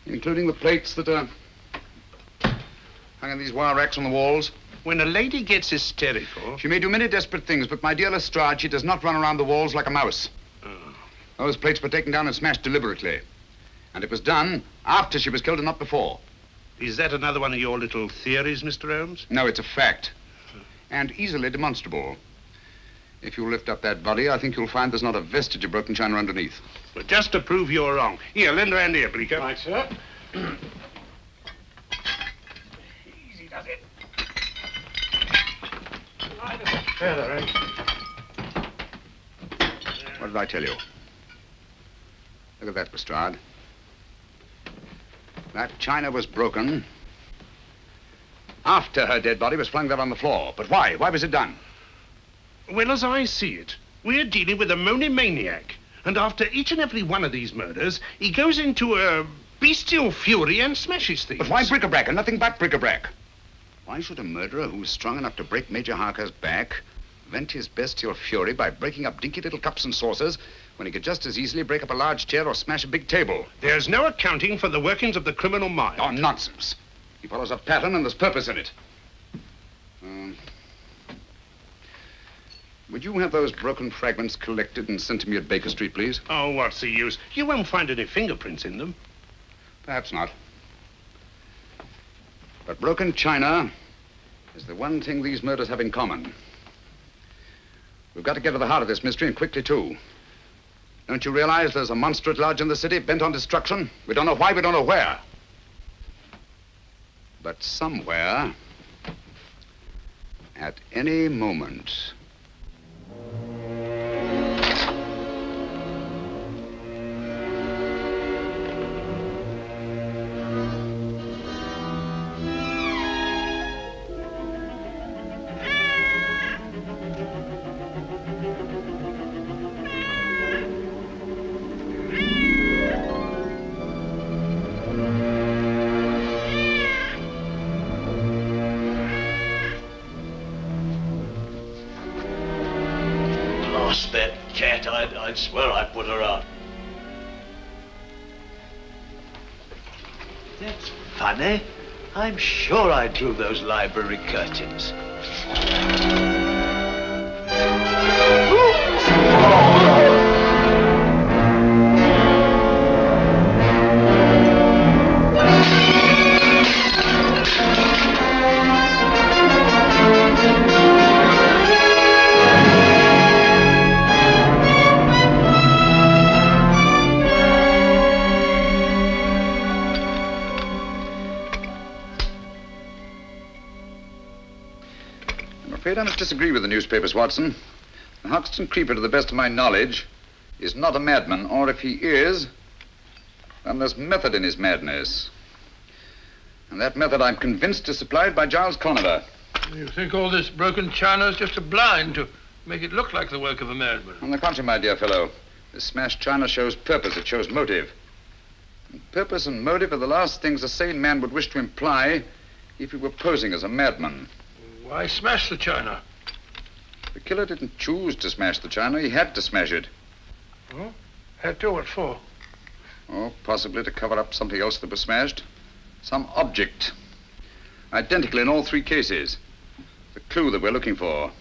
Including the plates that are hung in these wire racks on the walls. When a lady gets hysterical... She may do many desperate things, but my dear Lestrade, she does not run around the walls like a mouse. Those plates were taken down and smashed deliberately. And it was done after she was killed and not before. Is that another one of your little theories, Mr. Holmes? No, it's a fact. And easily demonstrable. If you lift up that body, I think you'll find there's not a vestige of broken china underneath. But just to prove you're wrong. Here, lend a hand here, Bleecker. Right, sir. Easy does it. There, eh? What did I tell you? Look at that, Lestrade. That china was broken after her dead body was flung there on the floor. But why? Why was it done? Well, as I see it, we're dealing with a monomaniac. And after each and every one of these murders, he goes into a bestial fury and smashes things. But why bric-a-brac and nothing but bric-a-brac? Why should a murderer who's strong enough to break Major Harker's back vent his bestial fury by breaking up dinky little cups and saucers when he could just as easily break up a large chair or smash a big table? There's no accounting for the workings of the criminal mind. Oh, nonsense. He follows a pattern and there's purpose in it. Would you have those broken fragments collected and sent to me at Baker Street, please? Oh, what's the use? You won't find any fingerprints in them. Perhaps not. But broken china is the one thing these murders have in common. We've got to get to the heart of this mystery, and quickly, too. Don't you realize there's a monster at large in the city bent on destruction? We don't know why, we don't know where. But somewhere, at any moment... Lost that cat. I'd swear I put her out. That's funny. I'm sure I drew those library curtains. I must disagree with the newspapers, Watson. The Hoxton Creeper, to the best of my knowledge, is not a madman, or if he is, then there's method in his madness. And that method, I'm convinced, is supplied by Giles Conover. You think all this broken china is just a blind to make it look like the work of a madman? On the contrary, my dear fellow, this smashed china shows purpose, it shows motive. And purpose and motive are the last things a sane man would wish to imply if he were posing as a madman. Why smash the china? The killer didn't choose to smash the china. He had to smash it. Oh? Had to? What for? Oh, possibly to cover up something else that was smashed. Some object. Identical in all three cases. The clue that we're looking for.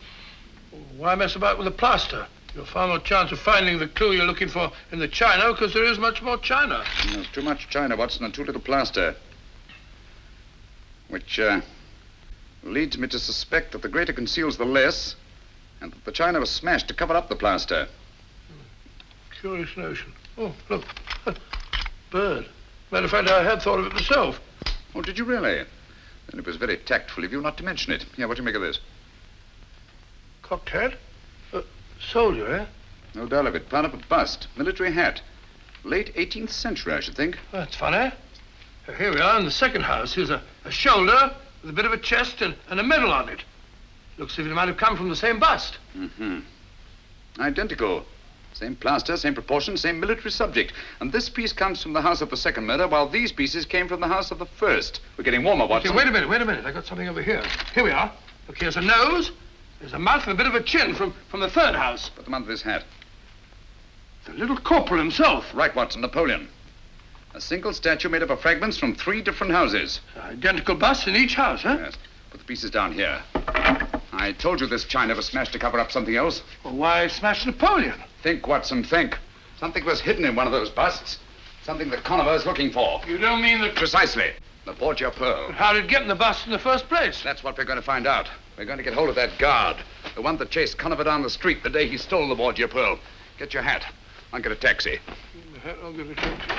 Why mess about with the plaster? You'll far more chance of finding the clue you're looking for in the china because there is much more china. There's too much china, Watson, and too little plaster. Which, leads me to suspect that the greater conceals the less, and that the china was smashed to cover up the plaster. Curious notion. Oh, look. Bird. Matter of fact, I had thought of it myself. Oh, did you really? Then it was very tactful of you not to mention it. Here, what do you make of this? Cocked hat? Soldier, eh? No doubt of it. Part of a bust. Military hat. Late 18th century, I should think. That's funny. Here we are in the second house. Here's a shoulder with a bit of a chest and a medal on it. Looks as if it might have come from the same bust. Mm-hmm. Identical. Same plaster, same proportion, same military subject. And this piece comes from the house of the second murder, while these pieces came from the house of the first. We're getting warmer, Watson. Okay, wait a minute. I got something over here. Here we are. Look, here's a nose. There's a mouth and a bit of a chin from the third house. Put them under this hat. The little corporal himself. Right, Watson, Napoleon. A single statue made up of fragments from 3 different houses. Identical busts in each house, huh? Yes. Put the pieces down here. I told you this China was smashed to cover up something else. Well, why smash Napoleon? Think, Watson, think. Something was hidden in one of those busts. Something that Conover is looking for. You don't mean that... Precisely. The Borgia pearl. But how did it get in the bust in the first place? That's what we're going to find out. We're going to get hold of that guard. The one that chased Conover down the street the day he stole the Borgia pearl. Get your hat. I'll get a taxi. I'll get a taxi.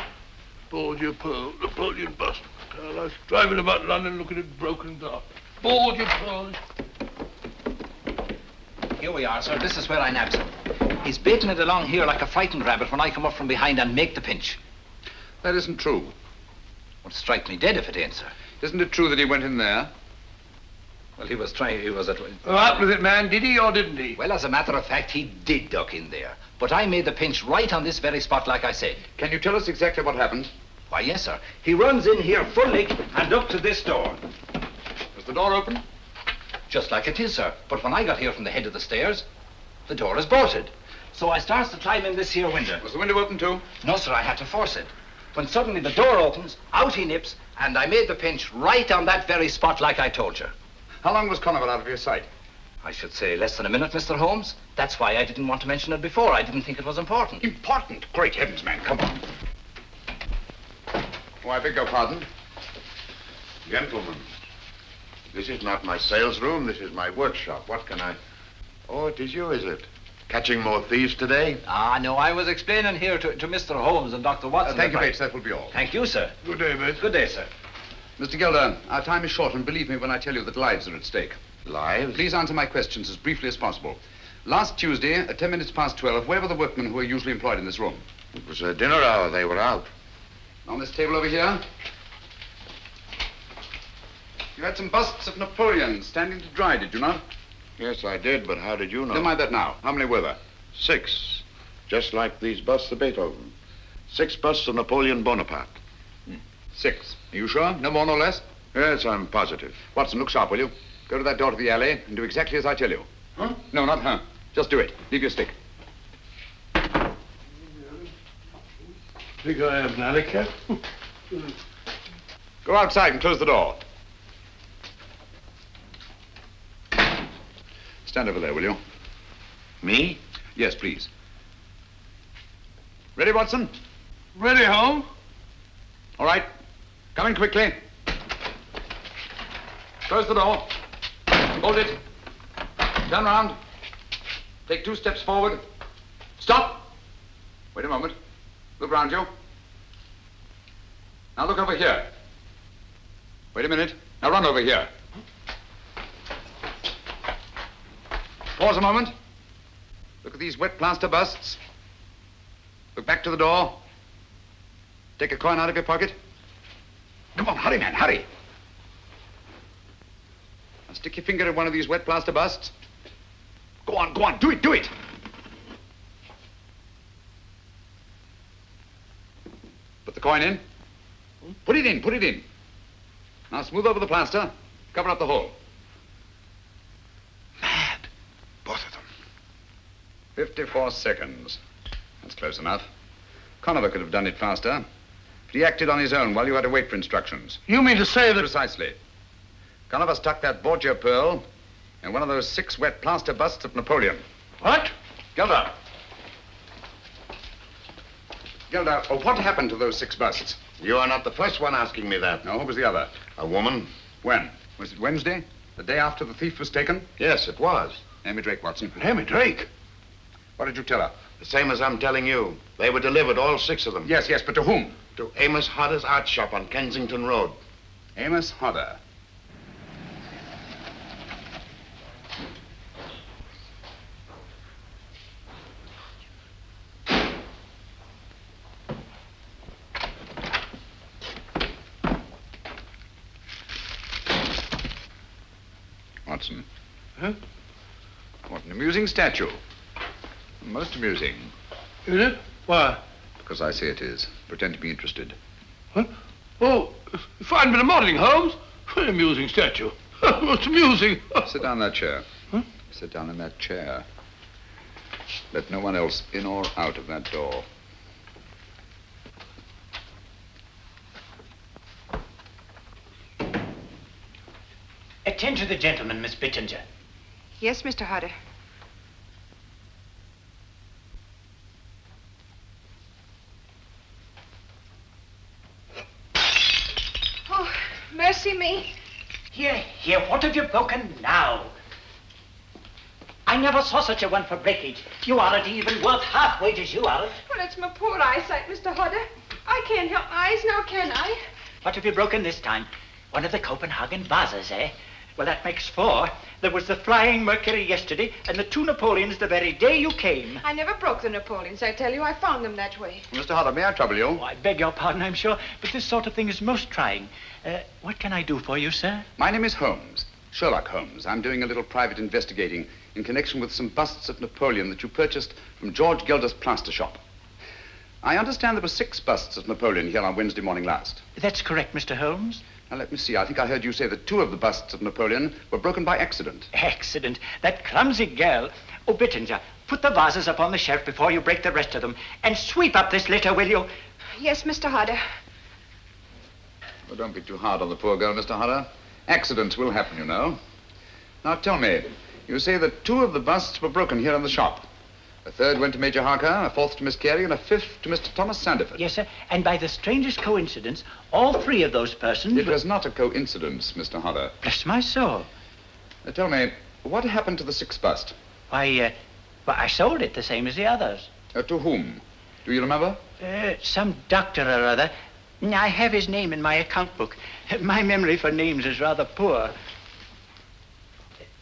Borgia pearl, Napoleon bust. I was driving about London looking at broken glass. Borgia pearl. Here we are, sir. This is where I nabbed him. He's baiting it along here like a frightened rabbit when I come up from behind and make the pinch. That isn't true. Would strike me dead if it ain't, sir. Isn't it true that he went in there? Well, he was at... Out with it, man. Did he or didn't he? Well, as a matter of fact, he did duck in there. But I made the pinch right on this very spot, like I said. Can you tell us exactly what happened? Why, yes, sir. He runs in here full lick and up to this door. Was the door open? Just like it is, sir. But when I got here from the head of the stairs, the door is bolted. So I starts to climb in this here window. Was the window open too? No, sir, I had to force it. When suddenly the door opens, out he nips, and I made the pinch right on that very spot like I told you. How long was Conover out of your sight? I should say less than a minute, Mr. Holmes. That's why I didn't want to mention it before. I didn't think it was important. Important? Great heavens, man. Come on. Oh, I beg your pardon. Gentlemen, this is not my sales room. This is my workshop. What can I... Oh, it is you, is it? Catching more thieves today? Ah, no, I was explaining here to Mr. Holmes and Dr. Watson. Thank you, Bates. That will be all. Thank you, sir. Good day, Bates. Good day, sir. Mr. Gelder, our time is short, and believe me when I tell you that lives are at stake. Lives? Please answer my questions as briefly as possible. Last Tuesday, at 10 minutes past 12, where were the workmen who were usually employed in this room? It was a dinner hour. They were out. On this table over here, you had some busts of Napoleon standing to dry, did you not? Yes, I did, but how did you know? Never mind that now. How many were there? 6. Just like these busts of Beethoven. 6 busts of Napoleon Bonaparte. 6. Are you sure? No more, no less? Yes, I'm positive. Watson, look sharp, will you? Go to that door to the alley and do exactly as I tell you. Huh? No, not her. Just do it. Leave your stick. Think I am an alley cat? Go outside and close the door. Stand over there, will you? Me? Yes, please. Ready, Watson? Ready, Holmes? All right. Come in quickly. Close the door. Hold it. Turn round. Take 2 steps forward. Stop. Wait a moment. Look round you. Now look over here. Wait a minute. Now run over here. Pause a moment. Look at these wet plaster busts. Look back to the door. Take a coin out of your pocket. Come on, hurry, man, hurry. Now stick your finger in one of these wet plaster busts. Go on, do it, do it. Put the coin in. Put it in, put it in. Now smooth over the plaster. Cover up the hole. Mad. Both of them. 54 seconds. That's close enough. Conover could have done it faster. But he acted on his own while you had to wait for instructions. You mean to say that... Precisely. Conover stuck that Borgia pearl in one of those 6 wet plaster busts of Napoleon. What? Gelder. Gelder, what happened to those 6 busts? You are not the first one asking me that. No, who was the other? A woman. When? Was it Wednesday? The day after the thief was taken? Yes, it was. Amy Drake, Watson. Amy Drake? What did you tell her? The same as I'm telling you. They were delivered, all 6 of them. Yes, but to whom? To Amos Hodder's art shop on Kensington Road. Amos Hodder. Watson. Huh? What an amusing statue. Most amusing. Is it? Why? Because I say it is. Pretend to be interested. What? Oh, fine bit of modeling, Holmes. Very amusing statue. Most amusing. Sit down in that chair. Huh? Sit down in that chair. Let no one else in or out of that door. Attend to the gentleman, Miss Bittinger. Yes, Mr. Hodder. Oh, mercy me. Here, what have you broken now? I never saw such a one for breakage. You aren't even worth half wages, you aren't. Well, it's my poor eyesight, Mr. Hodder. I can't help my eyes now, can I? What have you broken this time? One of the Copenhagen vases, eh? Well, that makes 4. There was the Flying Mercury yesterday, and the 2 Napoleons the very day you came. I never broke the Napoleons, I tell you. I found them that way. Mr. Hodder, may I trouble you? Oh, I beg your pardon, I'm sure, but this sort of thing is most trying. What can I do for you, sir? My name is Holmes, Sherlock Holmes. I'm doing a little private investigating in connection with some busts of Napoleon that you purchased from George Gelder's plaster shop. I understand there were 6 busts of Napoleon here on Wednesday morning last. That's correct, Mr. Holmes. Now, let me see. I think I heard you say that 2 of the busts of Napoleon were broken by accident. Accident? That clumsy girl. Oh, Bittinger, put the vases up on the shelf before you break the rest of them. And sweep up this litter, will you? Yes, Mr. Hodder. Well, don't be too hard on the poor girl, Mr. Hodder. Accidents will happen, you know. Now, tell me, you say that 2 of the busts were broken here in the shop. A 3rd went to Major Harker, a 4th to Miss Carey, and a 5th to Mr. Thomas Sanderford. Yes, sir. And by the strangest coincidence, all 3 of those persons... It was not a coincidence, Mr. Hodder. Bless my soul. Tell me, what happened to the 6th bust? Why, I sold it the same as the others. To whom? Do you remember? Some doctor or other. I have his name in my account book. My memory for names is rather poor.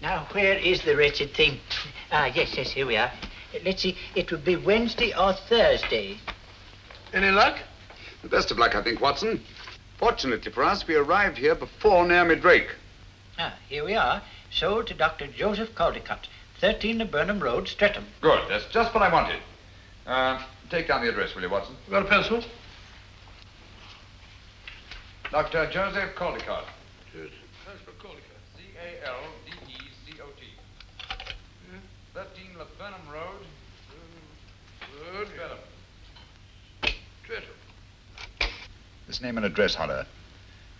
Now, where is the wretched thing? Yes, here we are. Let's see, it would be Wednesday or Thursday. Any luck? The best of luck, I think, Watson. Fortunately for us, we arrived here before Naomi Drake. Here we are. Sold to Dr. Joseph Caldecott, 13 Burnham Road, Streatham. Good. That's just what I wanted. Take down the address, will you, Watson? Got a pencil? Dr. Joseph Caldecott. Joseph Caldecott. C-A-L-D-E-C-O-T. 13 Burnham Road. Streatham. This name and address, Hodder.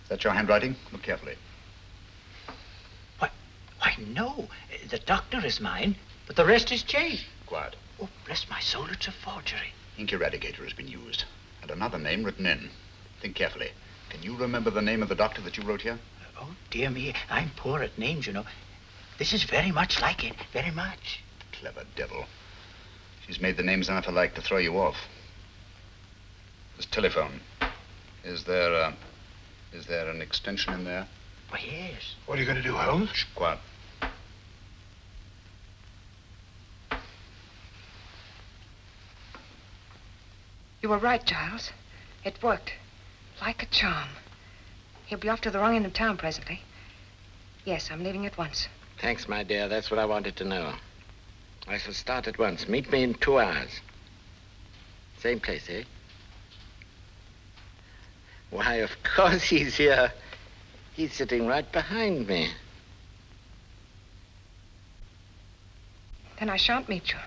Is that your handwriting? Look carefully. Why, no. The doctor is mine, but the rest is changed. Quiet. Oh, bless my soul, it's a forgery. Ink eradicator has been used, and another name written in. Think carefully. Can you remember the name of the doctor that you wrote here? Oh, dear me, I'm poor at names, you know. This is very much like it, very much. Clever devil. She's made the names enough alike to throw you off. This telephone. Is there an extension in there? Why, yes. What are you going to do, Holmes? Shh, quiet. You were right, Giles. It worked. Like a charm. He'll be off to the wrong end of town presently. Yes, I'm leaving at once. Thanks, my dear. That's what I wanted to know. I shall start at once. Meet me in 2 hours. Same place, eh? Why, of course he's here. He's sitting right behind me. Then I shan't meet you.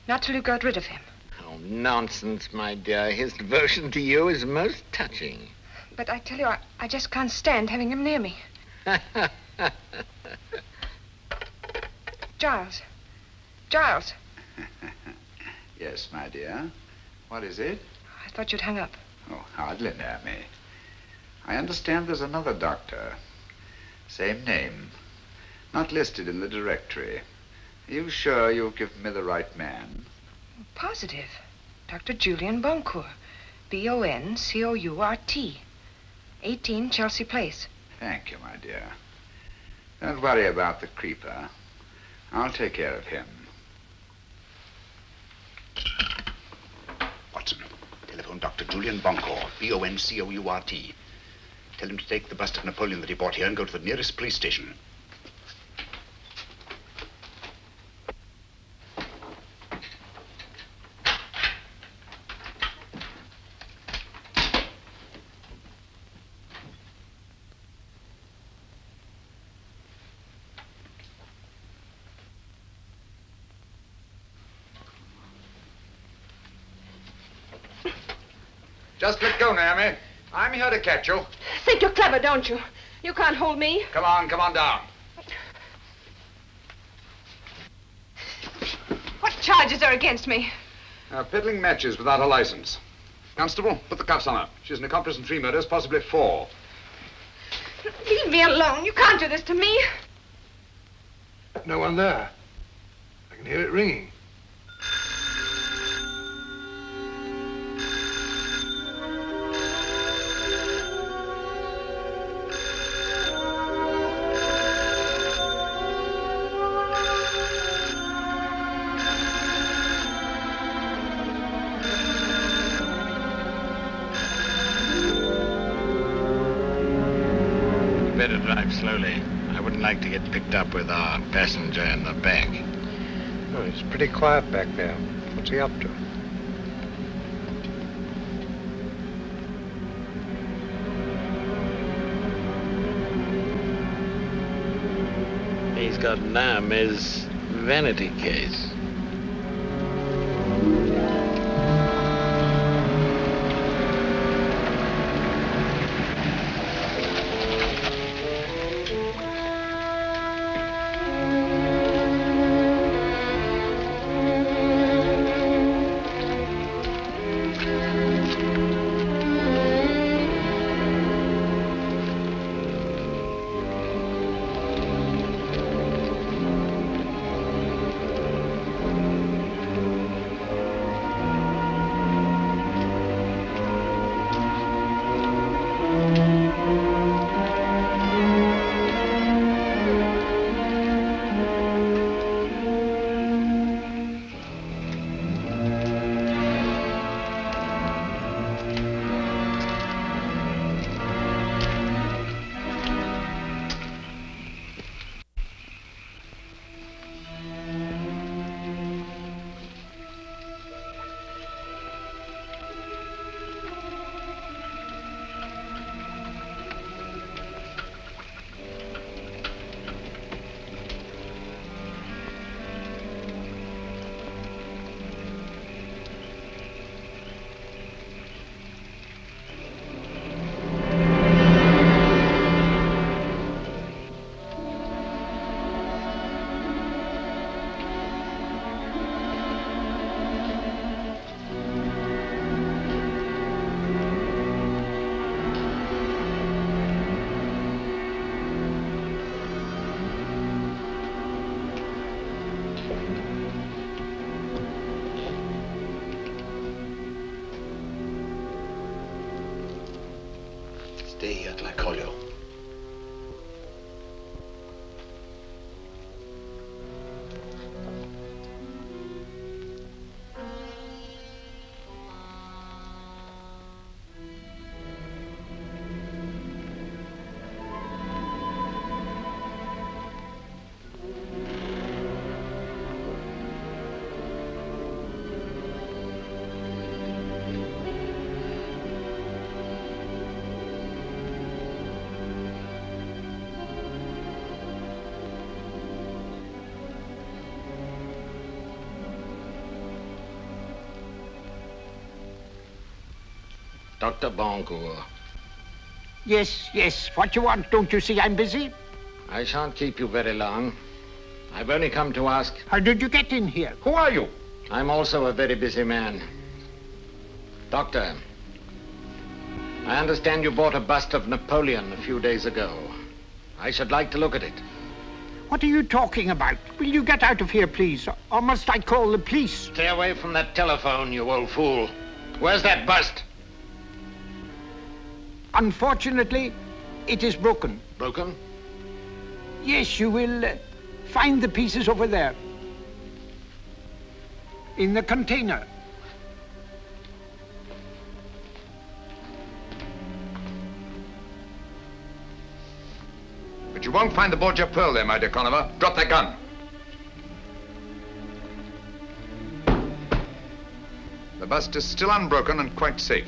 Not till you got rid of him. Oh, nonsense, my dear. His devotion to you is most touching. But I tell you, I just can't stand having him near me. Giles. Giles. Yes, my dear. What is it? I thought you'd hung up. Oh, hardly, Naomi. I understand there's another doctor. Same name. Not listed in the directory. Are you sure you've given me the right man? Positive. Dr. Julian Boncourt. B-O-N-C-O-U-R-T. 18 Chelsea Place. Thank you, my dear. Don't worry about the creeper. I'll take care of him. Watson, telephone Dr. Julian Boncourt, B-O-N-C-O-U-R-T. Tell him to take the bust of Napoleon that he bought here and go to the nearest police station. Just let go, Naomi. I'm here to catch you. Think you're clever, don't you? You can't hold me. Come on down. charges are against me? Peddling matches without a license. Constable, put the cuffs on her. She's an accomplice in 3 murders, possibly 4. Leave me alone. You can't do this to me. No one there. I can hear it ringing. Better drive slowly. I wouldn't like to get picked up with our passenger in the back. Oh, he's pretty quiet back there. What's he up to? He's got Naomi's vanity case. Stay here till I call you. Dr. Boncourt. Yes. What you want? Don't you see I'm busy? I shan't keep you very long. I've only come to ask... How did you get in here? Who are you? I'm also a very busy man. Doctor, I understand you bought a bust of Napoleon a few days ago. I should like to look at it. What are you talking about? Will you get out of here, please? Or must I call the police? Stay away from that telephone, you old fool. Where's that bust? Unfortunately, it is broken. Broken? Yes, you will find the pieces over there. In the container. But you won't find the Borgia pearl there, my dear Conover. Drop that gun. The bust is still unbroken and quite safe.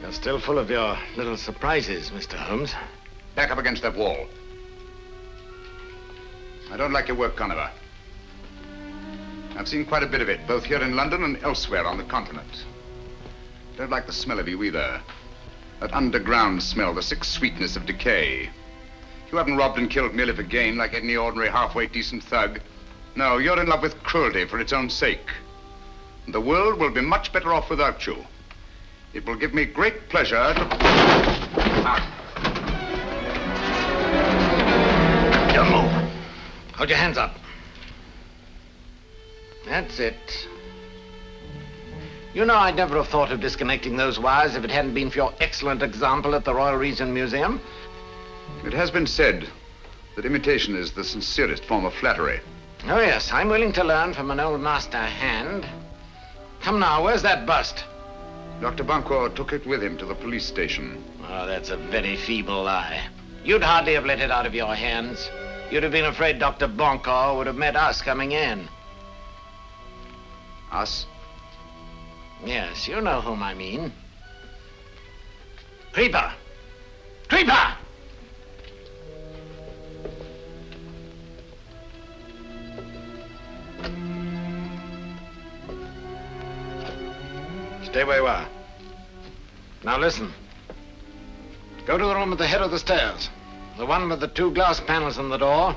You're still full of your little surprises, Mr. Holmes. Back up against that wall. I don't like your work, Conover. I've seen quite a bit of it, both here in London and elsewhere on the continent. Don't like the smell of you either. That underground smell, the sick sweetness of decay. You haven't robbed and killed merely for gain like any ordinary halfway decent thug. No, you're in love with cruelty for its own sake. And the world will be much better off without you. It will give me great pleasure to... Don't move. Hold your hands up. That's it. You know, I'd never have thought of disconnecting those wires if it hadn't been for your excellent example at the Royal Regent Museum. It has been said that imitation is the sincerest form of flattery. Oh, yes, I'm willing to learn from an old master hand. Come now, where's that bust? Dr. Banco took it with him to the police station. Oh, that's a very feeble lie. You'd hardly have let it out of your hands. You'd have been afraid Dr. Banco would have met us coming in. Us? Yes, you know whom I mean. Creeper! Creeper! Stay where you are. Now listen. Go to the room at the head of the stairs. The one with the 2 glass panels on the door.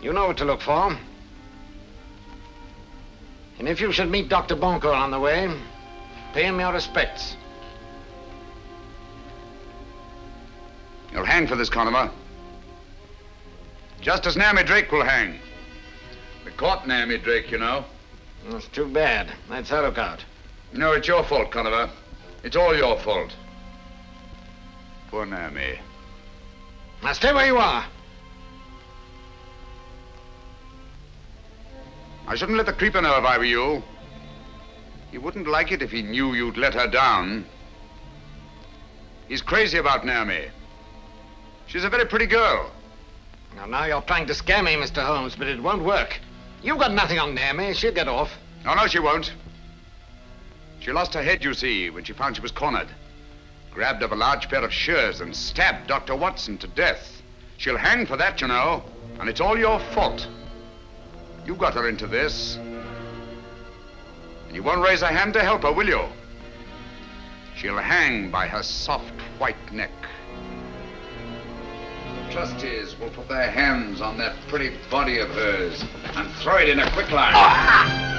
You know what to look for. And if you should meet Dr. Banco on the way, pay him your respects. You'll hang for this, Conover. Just as Naomi Drake will hang. We caught Naomi Drake, you know. That's too bad. That's her lookout. No, it's your fault, Conover. It's all your fault. Poor Naomi. Now stay where you are. I shouldn't let the creeper know if I were you. He wouldn't like it if he knew you'd let her down. He's crazy about Naomi. She's a very pretty girl. Now you're trying to scare me, Mr. Holmes, but it won't work. You've got nothing on Naomi. She'll get off. Oh, no, she won't. She lost her head, you see, when she found she was cornered. Grabbed up a large pair of shears and stabbed Dr. Watson to death. She'll hang for that, you know, and it's all your fault. You got her into this. And you won't raise a hand to help her, will you? She'll hang by her soft white neck. The trustees will put their hands on that pretty body of hers and throw it in a quicklime.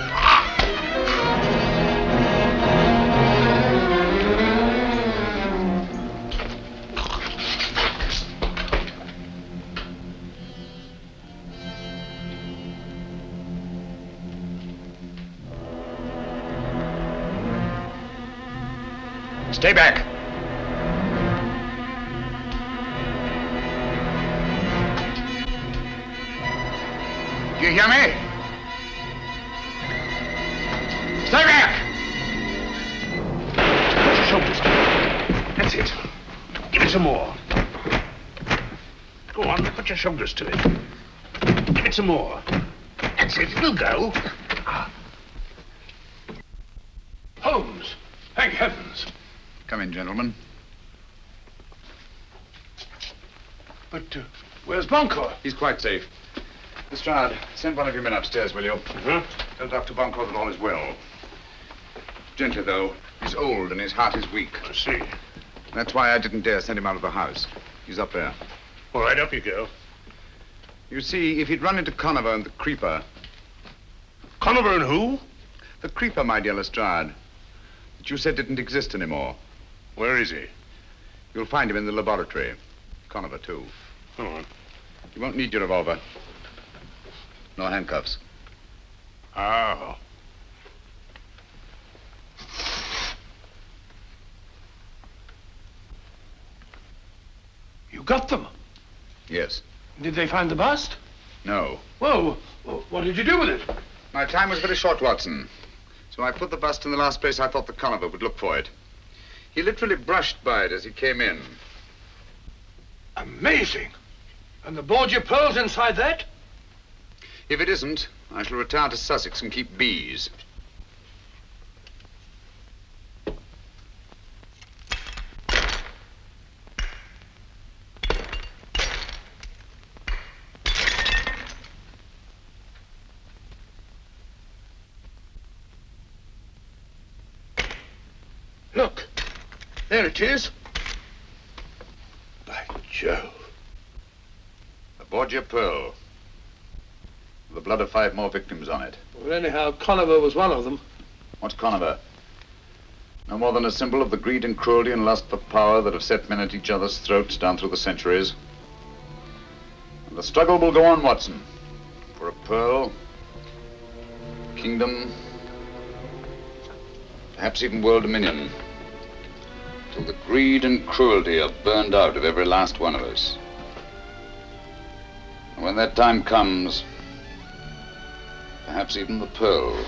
Stay back. Do you hear me? Stay back! Put your shoulders up. That's it. Give it some more. Go on, put your shoulders to it. Give it some more. That's it, it'll go. Holmes, thank heavens. Come in, gentlemen. But where's Banco? He's quite safe. Lestrade, send one of your men upstairs, will you? Tell Dr. Banco that all is well. Gently, though. He's old and his heart is weak. I see. That's why I didn't dare send him out of the house. He's up there. All right, up you go. You see, if he'd run into Conover and the creeper... Conover and who? The creeper, my dear Lestrade, that you said didn't exist anymore. Where is he? You'll find him in the laboratory. Conover, too. Go on. You won't need your revolver. No handcuffs. Oh. You got them? Yes. Did they find the bust? No. Well, what did you do with it? My time was very short, Watson. So I put the bust in the last place I thought the Conover would look for it. He literally brushed by it as he came in. Amazing. And the Borgia pearls inside that? If it isn't, I shall retire to Sussex and keep bees. Look, There it is. By Jove. Aboard your Pearl. The blood of 5 more victims on it. Well, anyhow, Conover was one of them. What's Conover? No more than a symbol of the greed and cruelty and lust for power that have set men at each other's throats down through the centuries. And the struggle will go on, Watson. For a pearl, kingdom, perhaps even world dominion. Till the greed and cruelty are burned out of every last one of us. And when that time comes, perhaps even the pearl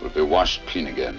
will be washed clean again.